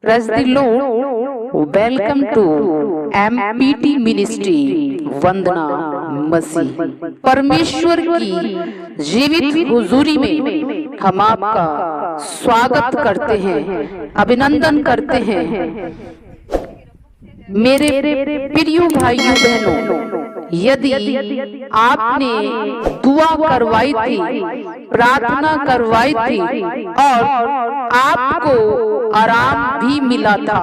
Praise the Lord. Welcome to MPT Ministry. वंदना मसीह। परमेश्वर की जीवित हुजूरी में हम आपका स्वागत करते हैं, अभिनंदन करते हैं। मेरे प्रिय भाइयों बहनों, यदि आपने दुआ करवाई थी, प्रार्थना करवाई थी और आपको आराम भी मिला था,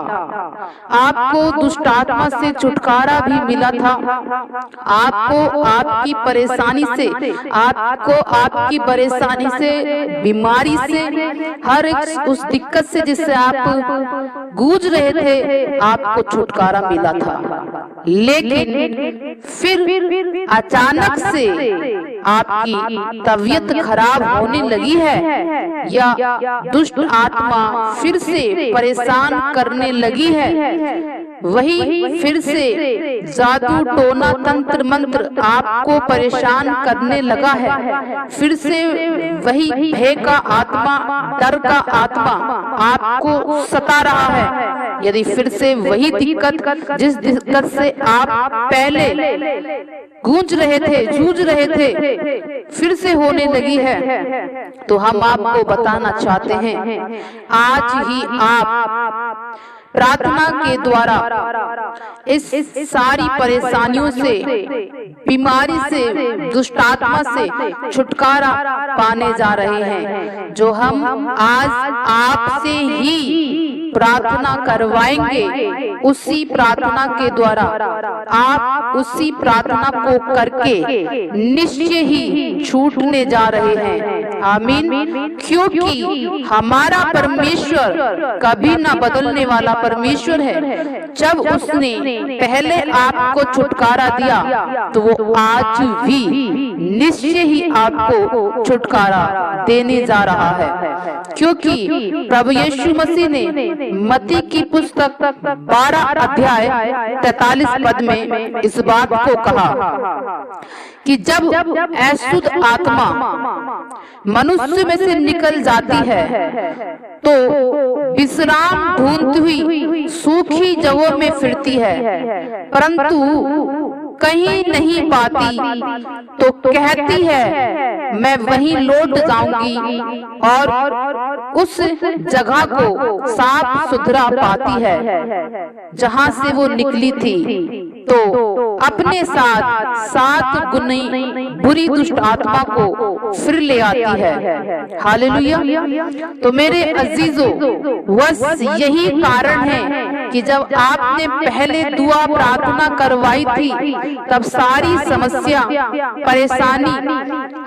आपको दुष्टात्मा से छुटकारा भी मिला था, आपको आपकी परेशानी से, बीमारी से, हर एक उस दिक्कत से जिससे आप गूंज रहे थे, आपको छुटकारा मिला था। लेकिन फिर अचानक से आपकी तबीयत खराब होने लगी है या दुष्ट आत्मा फिर से परेशान करने लगी है, वही फिर से जादू टोना तंत्र मंत्र आपको परेशान करने लगा है, फिर से वही भय का आत्मा, डर का आत्मा आपको सता रहा है। यदि फिर से वही दिक्कत, जिस दिक्कत से आप पहले गूंज रहे थे, जूझ रहे थे, फिर से होने लगी है, तो हम आपको बताना चाहते हैं, आज ही आप प्रार्थना के द्वारा इस सारी परेशानियों से, बीमारी से, दुष्टात्मा से छुटकारा पाने जा रहे हैं। जो हम आज आपसे ही प्रार्थना करवाएंगे, उसी प्रार्थना के द्वारा आप उसी प्रार्थना को करके निश्चय ही छूटने जा रहे हैं। आमीन। क्योंकि हमारा परमेश्वर कभी ना बदलने वाला परमेश्वर है। जब उसने पहले आपको छुटकारा दिया, तो वो आज भी निश्चय ही आपको छुटकारा देने जा रहा है। क्योंकि प्रभु यीशु मसीह ने मत्ती की पुस्तक 12 अध्याय 43 पद में इस बात को कहा कि जब अशुद्ध आत्मा मनुष्य में से निकल जाती है, तो विश्राम ढूंढती हुई सूखी जगहों में फिरती है, परंतु कहीं नहीं पाती, तो कहती है मैं वहीं लौट जाऊंगी और उस जगह को साफ सुथरा पाती है जहां से वो निकली थी, तो अपने साथ 7 गुनी बुरी दुष्ट आत्मा को फिर ले आती है। हालेलुया। तो मेरे अजीजों, बस यही कारण है कि जब आपने पहले दुआ प्रार्थना करवाई थी, तब सारी समस्या, परेशानी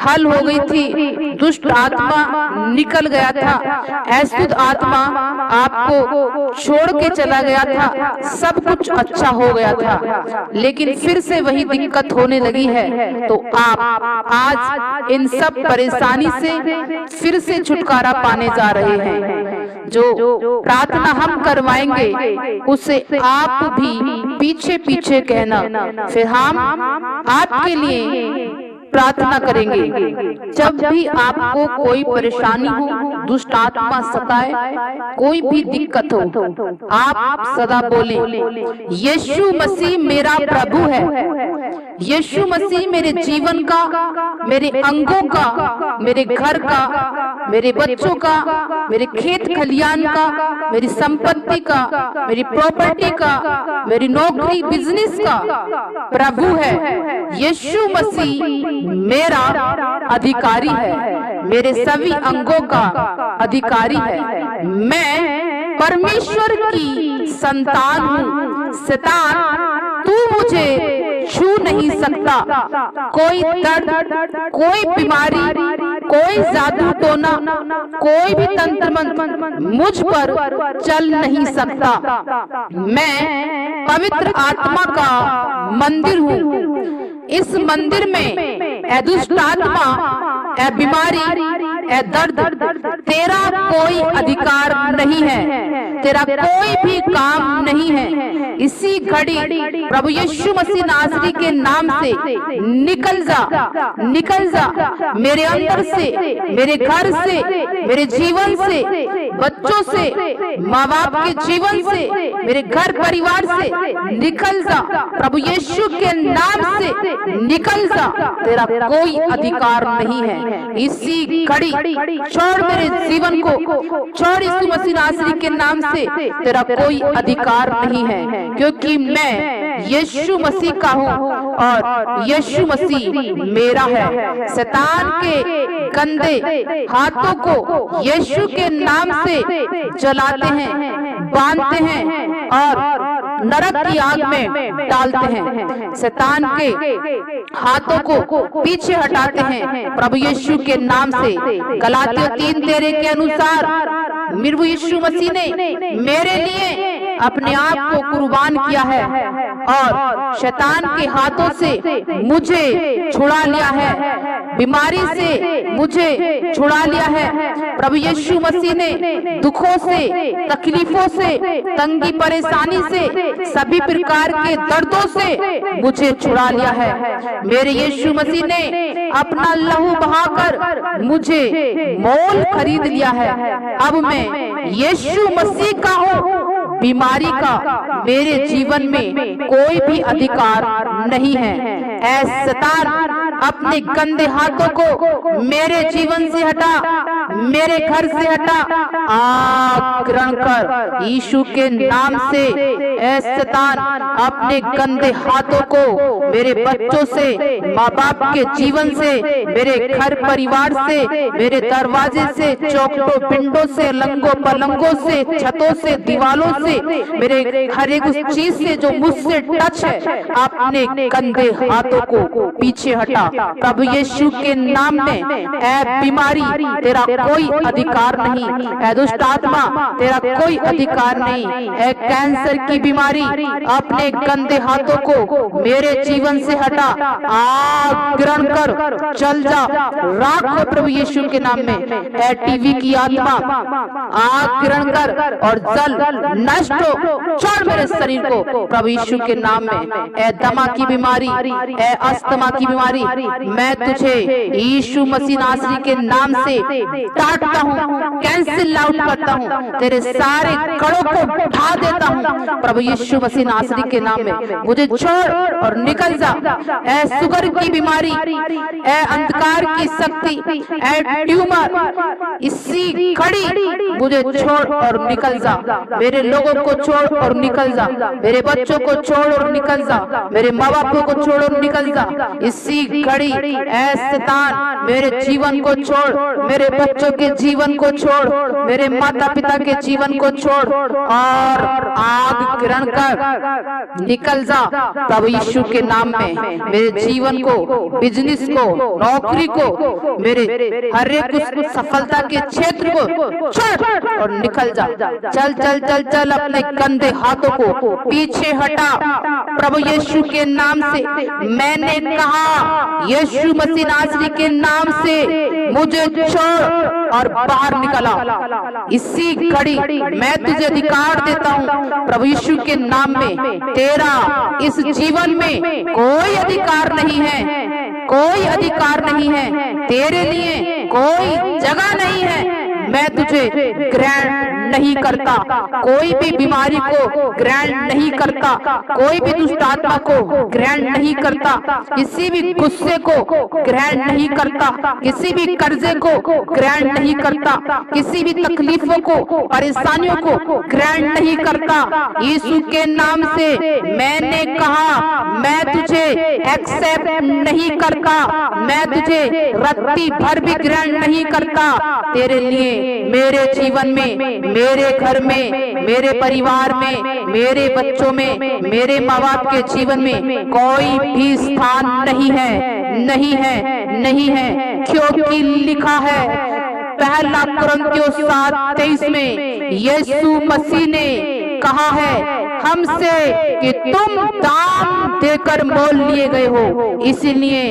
हल हो गई थी, दुष्ट आत्मा निकल गया था, अशुद्ध आत्मा आपको छोड़ के चला गया था, सब कुछ अच्छा हो गया था। लेकिन फिर से वही दिक्कत होने लगी है, तो आप आज इन सब परेशानी से फिर से छुटकारा पाने जा रहे हैं। जो प्रार्थना हम करवाएंगे, उसे आप भी पीछे पीछे कहना, फिर हम आपके लिए प्रार्थना करेंगे। जब भी आपको कोई परेशानी हो, दुष्ट आत्मा सताए, कोई भी दिक्कत हो, आप सदा बोले, यीशु मसीह मेरा प्रभु है, यीशु मसीह मेरे जीवन का, मेरे अंगों का, मेरे घर का, मेरे बच्चों का, मेरे खेत खलियान का, मेरी संपत्ति का, मेरी प्रॉपर्टी का, मेरी नौकरी बिजनेस का प्रभु है। यीशु मसीह मेरा अधिकारी है, मेरे सभी अंगों का अधिकारी है। मैं परमेश्वर की संतान हूँ। शैतान तू मुझे छू नहीं सकता। कोई दर्द, कोई बीमारी, कोई जादू टोना, कोई भी तंत्र मंत्र मुझ पर चल नहीं सकता। मैं पवित्र आत्मा का मंदिर हूँ। इस मंदिर में दुष्ट आत्मा, बीमारी, दर्द, तेरा कोई अधिकार नहीं है। तेरा कोई भी काम नहीं है। इसी घड़ी प्रभु यीशु मसीह नासरी के नाम से निकल जा, निकल जा मेरे अंदर से, मेरे घर से, मेरे जीवन से, बच्चों से, माँ बाप के जीवन से, मेरे घर परिवार से निकल जा। प्रभु यीशु के नाम से निकल जा, तेरा कोई अधिकार नहीं है। इसी घड़ी छोड़ मेरे जीवन को, छोड़ यीशु मसीह नासरी के नाम से, तेरा कोई अधिकार नहीं है, क्योंकि मैं यीशु मसीह का हूँ और यीशु मसीह मेरा है। शैतान के गंदे हाथों को यीशु के नाम से जलाते हैं, बांधते हैं और नरक की आग में डालते हैं। शैतान के हाथों को पीछे हटाते हैं प्रभु यीशु के नाम से। गलातियों 3:13 के अनुसार प्रभु यीशु मसीह ने मेरे लिए अपने आप को कुर्बान किया है और शैतान के हाथों से मुझे छुड़ा लिया है, बीमारी से मुझे छुड़ा लिया है। प्रभु यीशु मसीह ने दुखों से, तकलीफों से, तंगी परेशानी से, सभी प्रकार के दर्दों से मुझे छुड़ा लिया है। मेरे यीशु मसीह ने अपना लहू बहाकर मुझे मोल खरीद लिया है। अब मैं यीशु मसीह का हूँ। बीमारी का मेरे जीवन में कोई भी अधिकार नहीं है। ऐ शैतान, अपने गंदे हाथों को मेरे जीवन से हटा, मेरे घर से हटा, आग ग्रहण कर यीशु के नाम से। ऐ शैतान, अपने गंदे हाथों को मेरे बच्चों से, माँ बाप के जीवन से, मेरे घर परिवार से, मेरे दरवाजे से, चौखटों पिंडों से, लंगों पलंगों से, छतों से, दीवालों से, मेरे हर एक उस चीज से जो मुझसे टच है, अपने गंदे हाथों को पीछे हटा प्रभु यीशु के नाम में। ऐ बीमारी, तेरा कोई अधिकार नहीं। ऐ दुष्ट आत्मा, तेरा कोई अधिकार नहीं। ऐ कैंसर की बीमारी, अपने गंदे हाथों को मेरे जीवन से हटा, आग ग्रहण कर चल जा, राख हो प्रभु यीशु के नाम में। ऐ टीवी की आत्मा, आग ग्रहण कर और जल नष्ट हो, छोड़ मेरे शरीर को प्रभु यीशु के नाम में। ऐ दमा की बीमारी, ऐ अस्थमा की बीमारी, मैं तुझे यीशु मसीह नासरी के नाम से काटता हूँ, कैंसिल आउट करता हूँ, तेरे सारे कड़ों को उठा देता हूँ प्रभु यीशु मसीह नासरी के नाम में। मुझे छोड़ और निकल जा। ऐ शुगर की बीमारी, ऐ अंधकार की शक्ति, ऐ ट्यूमर, इसी घड़ी मुझे छोड़ और निकल जा। मेरे लोगों को छोड़ और निकल जा, मेरे बच्चों को छोड़ और निकल जा, मेरे माँ बापों को छोड़ और निकल जा। इसी घड़ी ऐ शैतान, मेरे जीवन को छोड़, मेरे बच्चों के जीवन को छोड़, मेरे माता पिता के जीवन को छोड़ और आग ग्रहण कर निकल जा प्रभु यीशु के नाम में। मेरे जीवन को, बिजनेस को, नौकरी को, मेरे हर एक उस सफलता के क्षेत्र को छोड़ और निकल जा। चल चल चल चल, अपने गंदे हाथों को पीछे हटा प्रभु यीशु के नाम से। मैंने कहा यीशु मसीह नासरी के नाम से मुझे छोड़ और बाहर निकला। इसी घड़ी मैं तुझे अधिकार देता हूँ प्रभु यीशु के नाम में। तेरा इस जीवन में कोई अधिकार नहीं है, कोई अधिकार नहीं है, तेरे लिए कोई जगह नहीं है। मैं तुझे ग्रहण नहीं करता, कोई भी बीमारी को ग्रहण नहीं करता, कोई भी दुष्ट आत्मा को ग्रहण नहीं करता, किसी भी गुस्से को ग्रहण नहीं करता, किसी भी कर्जे को ग्रहण नहीं करता, किसी भी तकलीफों को, परेशानियों को ग्रहण नहीं करता। यीशु के नाम से मैंने कहा, मैं तुझे एक्सेप्ट नहीं करता, मैं तुझे रत्ती भर भी ग्रहण नहीं करता। तेरे लिए मेरे जीवन में, मेरे घर में, मेरे परिवार में, मेरे बच्चों में, मेरे माँ बाप के जीवन में कोई भी स्थान नहीं है, नहीं है, नहीं है, क्योंकि लिखा है पहला कुरिन्थियों 7:23 में यीशु मसीह ने कहा है, हमसे कि तुम दाम देकर मोल लिए गए हो, इसलिए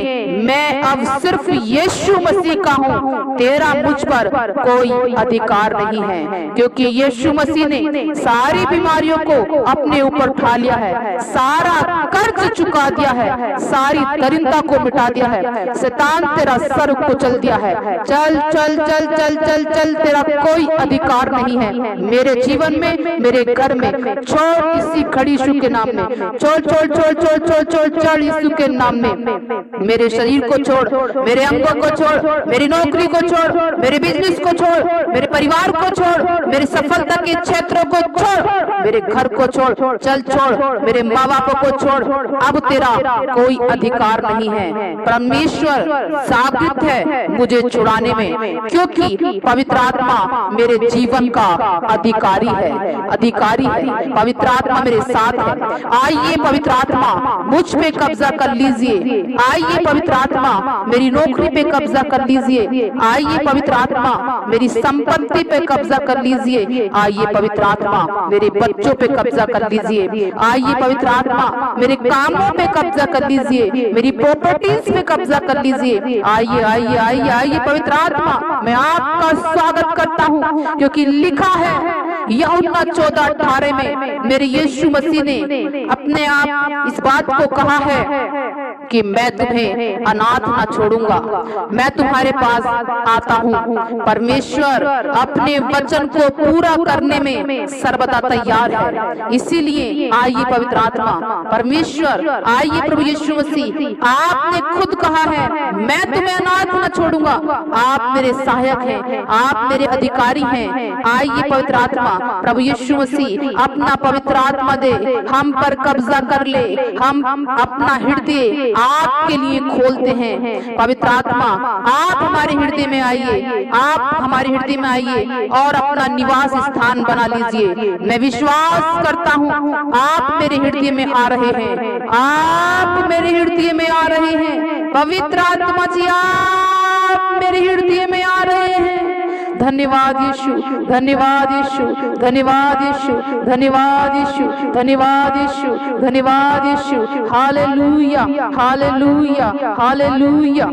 मैं अब सिर्फ यीशु मसीह का हूँ, तेरा मुझ पर कोई अधिकार नहीं है। क्योंकि यीशु मसीह ने सारी बीमारियों को अपने ऊपर उठा लिया है, सारा कर्ज चुका दिया है, सारी दरिद्रता को मिटा दिया है। शैतान तेरा सर कुचल दिया है। चल चल चल चल चल चल, तेरा कोई अधिकार नहीं है मेरे जीवन में, मेरे घर में। छोड़ इसी खड़ी यीशु के नाम में, छोड़ छोड़ छोड़ छोड़ छोड़ छोड़ छोड़ यीशु के नाम में। मेरे शरीर को छोड़, मेरे अंगों को छोड़, मेरी नौकरी को छोड़, मेरे बिजनेस को छोड़, मेरे परिवार को छोड़, मेरी सफलता के क्षेत्रों को छोड़, मेरे घर को छोड़, चल छोड़, मेरे माँ बाप को छोड़। अब तेरा कोई अधिकार नहीं है। परमेश्वर साबित है मुझे छुड़ाने में, क्योंकि पवित्र आत्मा मेरे जीवन का अधिकारी है, अधिकारी है। पवित्र आत्मा मेरे साथ है। आइए पवित्र आत्मा मुझ पे कब्जा कर लीजिए। आइए पवित्र आत्मा मेरी नौकरी पे कब्जा कर लीजिए। आइए पवित्र आत्मा मेरी संपत्ति पे कब्जा कर लीजिए। आइए पवित्र आत्मा मेरे बच्चों पे कब्जा कर लीजिए। आइए पवित्र आत्मा मेरे कामों पे कब्जा कर लीजिए, मेरी प्रॉपर्टीज पे कब्जा कर लीजिए। आइए आइए आइए आइए पवित्र आत्मा, मैं आपका स्वागत करता हूँ, क्योंकि लिखा है यूहन्ना 14:18 में मेरे यीशु मसीह ने अपने आप इस बात को कहा है कि मैं तुम्हें अनाथ न छोड़ूंगा, मैं तुम्हारे पास आता हूँ। परमेश्वर अपने वचन को पूरा करने में सर्वदा तैयार है। इसीलिए आइए पवित्र आत्मा, परमेश्वर आइए प्रभु यीशु मसीह, आपने खुद कहा है मैं तुम्हें अनाथ न छोड़ूंगा। आप मेरे सहायक हैं, आप मेरे अधिकारी हैं। आइए पवित्र आत्मा प्रभु यीशु मसीह अपना पवित्र आत्मा दे, हम पर कब्जा कर ले। हम अपना हृदय आपके लिए खोलते हैं। पवित्र आत्मा आप हमारे हृदय में आइए, आप हमारे हृदय में आइए और अपना निवास स्थान बना लीजिए। मैं विश्वास करता हूँ आप मेरे हृदय में आ रहे हैं, आप मेरे हृदय में आ रहे हैं। पवित्र आत्मा जी आप मेरे हृदय में आ रहे हैं। धन्यवाद यीशु, धन्यवाद यीशु, धन्यवाद यीशु, धन्यवाद यीशु, धन्यवाद यीशु, धन्यवाद यीशु। हालेलुया, हालेलुया, हालेलुया,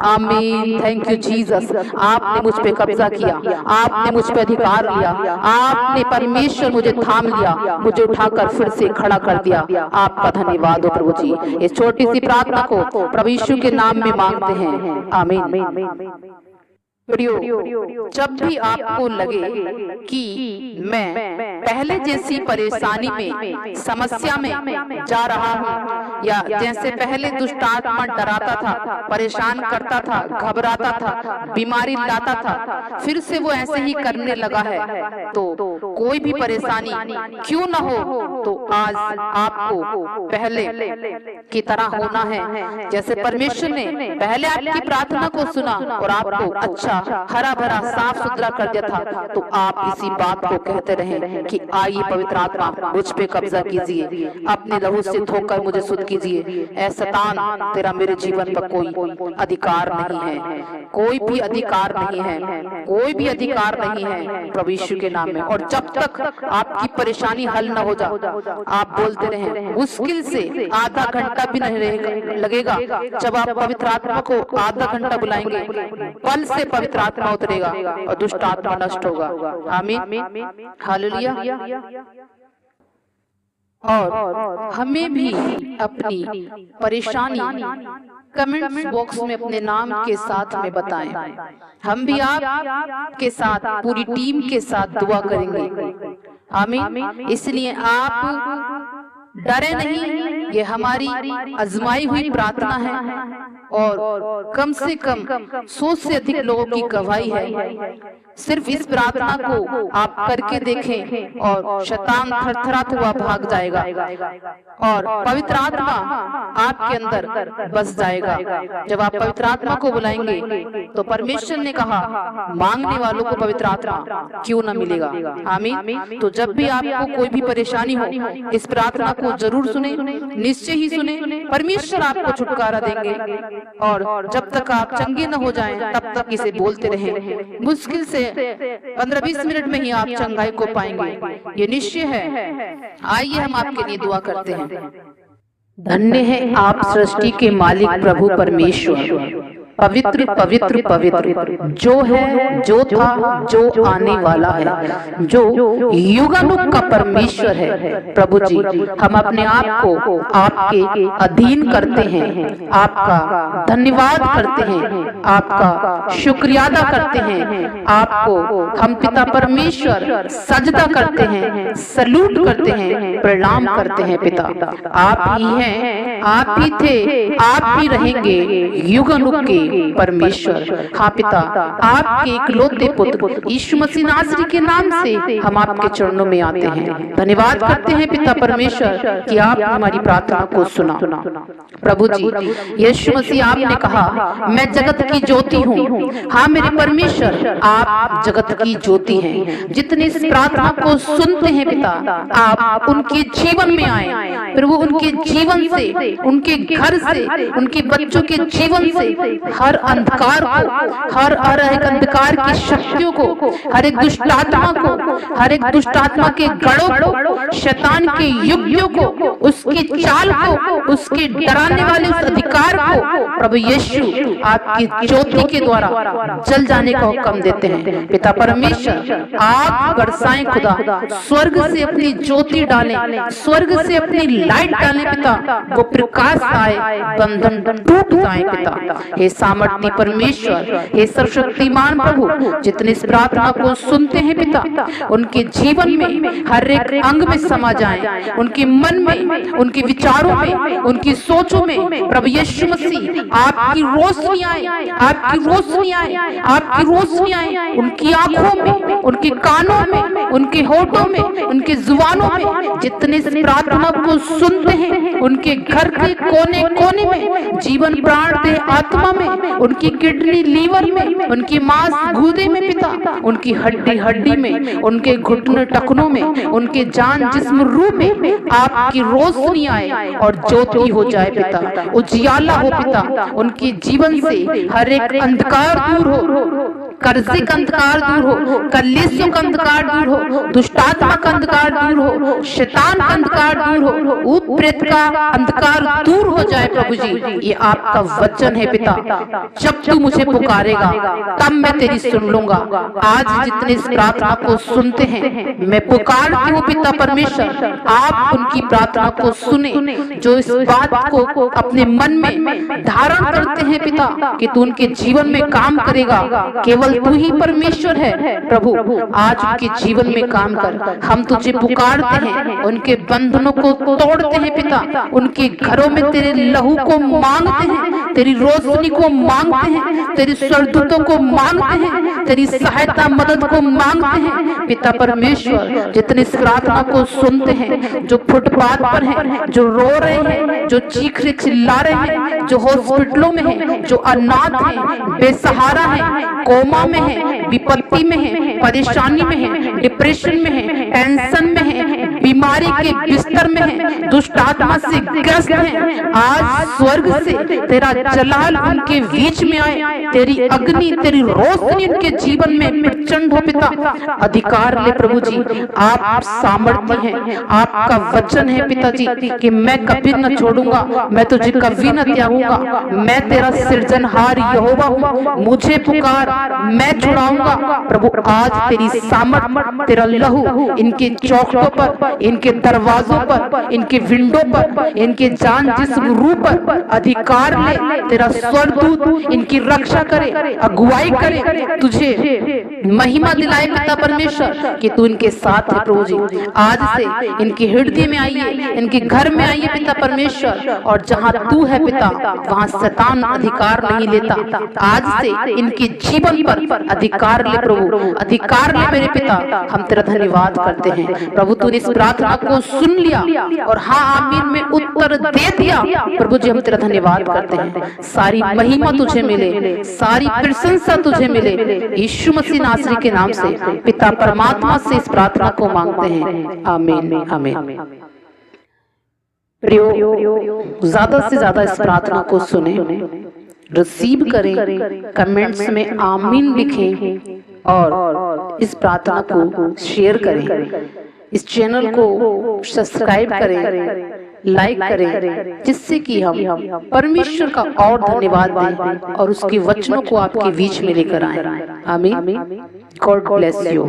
आमीन। Thank you Jesus. आपने मुझ पे कब्जा किया, आपने मुझ पे अधिकार लिया, आपने परमेश्वर मुझे थाम लिया, मुझे उठाकर फिर से खड़ा कर दिया। आपका धन्यवाद हो प्रभु जी। इस छोटी सी प्रार्थना को प्रभु यीशु के नाम में मांगते हैं, आमीन। जब भी आपको लगे कि मैं पहले जैसी परेशानी में, समस्या में जा रहा हूँ, या जैसे पहले दुष्ट आत्मा डराता था, परेशान करता था, घबराता था, बीमारी लाता था, फिर से वो ऐसे ही करने लगा है, तो कोई भी परेशानी क्यों न हो, तो आज आपको पहले की तरह होना है। जैसे परमेश्वर ने पहले आपकी प्रार्थना को सुना और आपको अच्छा हरा भरा साफ सुथरा कर दिया था, तो आप इसी बात को कहते रहे कि आइए पवित्र आत्मा मुझ पे कब्जा कीजिए, अपने लहू से धोकर मुझे शुद्ध कीजिए। ऐ शैतान, तेरा मेरे जीवन पर कोई अधिकार नहीं है, कोई भी अधिकार नहीं है, कोई भी अधिकार नहीं है प्रभु यीशु के नाम में। और जब तक आपकी परेशानी हल न हो जाए, आप बोलते रहे, मुश्किल से आधा घंटा भी नहीं लगेगा, जब आप पवित्र आत्मा को आधा घंटा बुलाएंगे, पल से पवित्र आत्मा उतरेगा और दुष्ट आत्मा नष्ट होगा। आमीन, हालेलुया। और हमें भी अपनी परेशानी कमेंट्स बॉक्स में अपने नाम के साथ में बताएं। हम भी आप के साथ, पूरी टीम के साथ दुआ करेंगे। आमीन। इसलिए आप डरे नहीं, ये हमारी आजमाई हुई प्रार्थना है और कम से कम 100 से अधिक लोगों की गवाही है। सिर्फ इस प्रार्थना को आप करके देखें और शैतान थरथराता हुआ भाग जाएगा और पवित्र आत्मा आपके अंदर बस जाएगा। जब आप पवित्र आत्मा को बुलाएंगे तो परमेश्वर ने कहा, मांगने वालों को पवित्र आत्मा क्यों न मिलेगा। आमीन। तो जब भी आपको कोई भी परेशानी हो, इस प्रार्थना को जरूर सुने, निश्चय ही सुने। परमेश्वर आपको छुटकारा देंगे और जब तक आप चंगे न हो जाएं, तब तक इसे बोलते रहें। मुश्किल से 15-20 मिनट में ही आप चंगाई को पाएंगे, ये निश्चय है। आइए हम आपके लिए दुआ करते हैं। धन्य है आप सृष्टि के मालिक प्रभु परमेश्वर, पवित्र पवित्र पवित्र, जो है, जो था, जो आने वाला है, जो युगानुग का परमेश्वर है। प्रभु जी, हम अपने आप को आपके अधीन करते हैं, आपका धन्यवाद करते हैं, आपका शुक्रिया अदा करते हैं। आपको हम पिता परमेश्वर सजदा करते हैं, सलूट करते हैं, प्रणाम करते हैं। पिता आप ही हैं, आप ही थे, आप ही रहेंगे युगानुग के परमेश्वर। हाँ पिता, आपके इकलौते पुत्र यीशु मसीह नासरी के नाम से हम आपके चरणों में आते हैं। धन्यवाद करते हैं पिता परमेश्वर कि आप हमारी प्रार्थना को सुना। प्रभु जी, यीशु मसीह आपने कहा मैं जगत की ज्योति हूँ। हाँ मेरे परमेश्वर, आप जगत की ज्योति हैं। जितने इस प्रार्थना को सुनते हैं पिता, आप उनके जीवन में आए। प्रभु उनके जीवन से, उनके घर से, उनके बच्चों के जीवन से हर अंधकार को, हर एक अंधकार की शक्तियों को, हर एक दुष्ट आत्मा को, हर एक दुष्ट आत्मा के गढ़ों को, शैतान के युक्तियों को, उसकी चाल को, उसके डराने वाले उस अधिकार को प्रभु यीशु आपकी ज्योति के द्वारा जल जाने का हुक्म देते हैं। पिता परमेश्वर, आग बरसाएं खुदा, स्वर्ग से अपनी ज्योति डालें, स्वर्ग से अपनी लाइट डालें पिता, वो प्रकाश आए, बंधन टूट जाए पिता। हे सामर्थ्य परमेश्वर, हे सर्वशक्तिमान प्रभु, जितने इस प्रार्थना को सुनते हैं पिता, उनके जीवन में हर एक अंग में समा जाए, उनके मन में, उनके विचारों में, उनकी सोचों में प्रभु यीशु मसीह आपकी रोशनी आए, आपकी रोशनी आए, आपकी रोशनी आए, उनकी आंखों में, उनके कानों में, उनके होठों में, उनके जुबानों में। जितने इस प्रार्थना को सुनते हैं, उनके घर के कोने कोने में, जीवन प्राण दे आत्मा में, उनकी किडनी लीवर में, उनकी मांस गुर्दे में पिता, उनकी हड्डी हड्डी में, उनके घुटने टखनों में, उनके जान जिस्म रूह में आपकी रोशनी आए और ज्योति हो जाए पिता, उजियाला हो पिता। उनके जीवन से हर एक अंधकार दूर हो, कर्जे का अंधकार दूर हो, कलेशों का अंधकार दूर हो, दुष्टात्मा का अंधकार दूर हो, शैतान का अंधकार दूर हो, भूत प्रेत का अंधकार दूर हो जाए। प्रभु जी, ये आपका वचन है पिता, जब तू मुझे पुकारेगा तब मैं तेरी सुन लूंगा। आज जितने इस प्रार्थना को सुनते हैं, मैं पुकारती हूँ पिता परमेश्वर, आप उनकी प्रार्थना को सुने, जो इस बात को अपने मन में धारण करते हैं पिता कि तू उनके जीवन में काम करेगा। केवल तू ही परमेश्वर है प्रभु, आज उनके जीवन में काम कर। हम तुझे पुकारते हैं, उनके बंधनों को तोड़ते हैं पिता, उनके घरों में तेरे लहू को मांगते हैं, तेरी रोशनी को मांगते हैं, तेरी स्वर्गदूतों को मांगते हैं, तेरी सहायता मदद को मांगते हैं पिता परमेश्वर। जितने इस प्रार्थना को सुनते हैं, जो फुटपाथ पर हैं, जो रो रहे हैं, जो चीख चिल्ला रहे हैं, जो हॉस्पिटलों में हैं, जो अनाथ हैं, बेसहारा हैं, कोमा में हैं, विपत्ति में हैं, परेशानी में हैं, डिप्रेशन में हैं, टेंशन में हैं, बीमारी के बिस्तर में हैं, दुष्ट आत्मा से ग्रस्त हैं, आज स्वर्ग से तेरा जलाल उनके बीच में आए, तेरी अग्नि, तेरी रोशनी उनके जीवन में प्रचंड हो पिता। अधिकार ले प्रभु जी, आप सामर्थ्य हैं, आपका वचन है पिता जी कि मैं कभी न छोड़ूंगा, मैं तुझे कभी न त्यागूंगा, मैं तेरा सृजनहार यहोवा हूँ, मुझे पुकार, मैं छुड़ाऊंगा। प्रभु आज तेरी सामर्थ, तेरा लहू इनके चौखटों पर, इनके दरवाजों पर, इनके विंडो पर, इनके जान जिस्म रूह पर अधिकार ले। तेरा स्वर्गदूत इनकी रक्षा करे, अगुवाई करे, तुझे महिमा दिलाए पिता परमेश्वर कि तू इनके साथ है। प्रभु जी आज से इनके हृदय में आइए, इनके घर में आइए पिता परमेश्वर, और जहाँ तू है पिता वहाँ शैतान अधिकार नहीं लेता। आज से इनके जीवन पर अधिकार ले प्रभु, अधिकार ले मेरे पिता। हम तेरा धन्यवाद करते हैं प्रभु, तूने इस प्रार्थना को सुन लिया और हाँ आमीन में उत्तर दे दिया। प्रभु जी हम तेरा धन्यवाद करते हैं, सारी महिमा तुझे मिले, सारी प्रशंसा तुझे मिले। यीशु मसीह नासरी के नाम से पिता परमात्मा से इस प्रार्थना को मांगते हैं, आमीन आमीन। प्रियो, ज्यादा से ज्यादा इस प्रार्थना को सुने, रिसीव करें, कमेंट्स में आमीन लिखें और इस प्रार्थना को शेयर करें। इस चैनल को सब्सक्राइब करें, लाइक करें, जिससे कि हम परमेश्वर का और धन्यवाद दें और उसके वचनों को आपके बीच में लेकर आएं। आमीन। God bless you.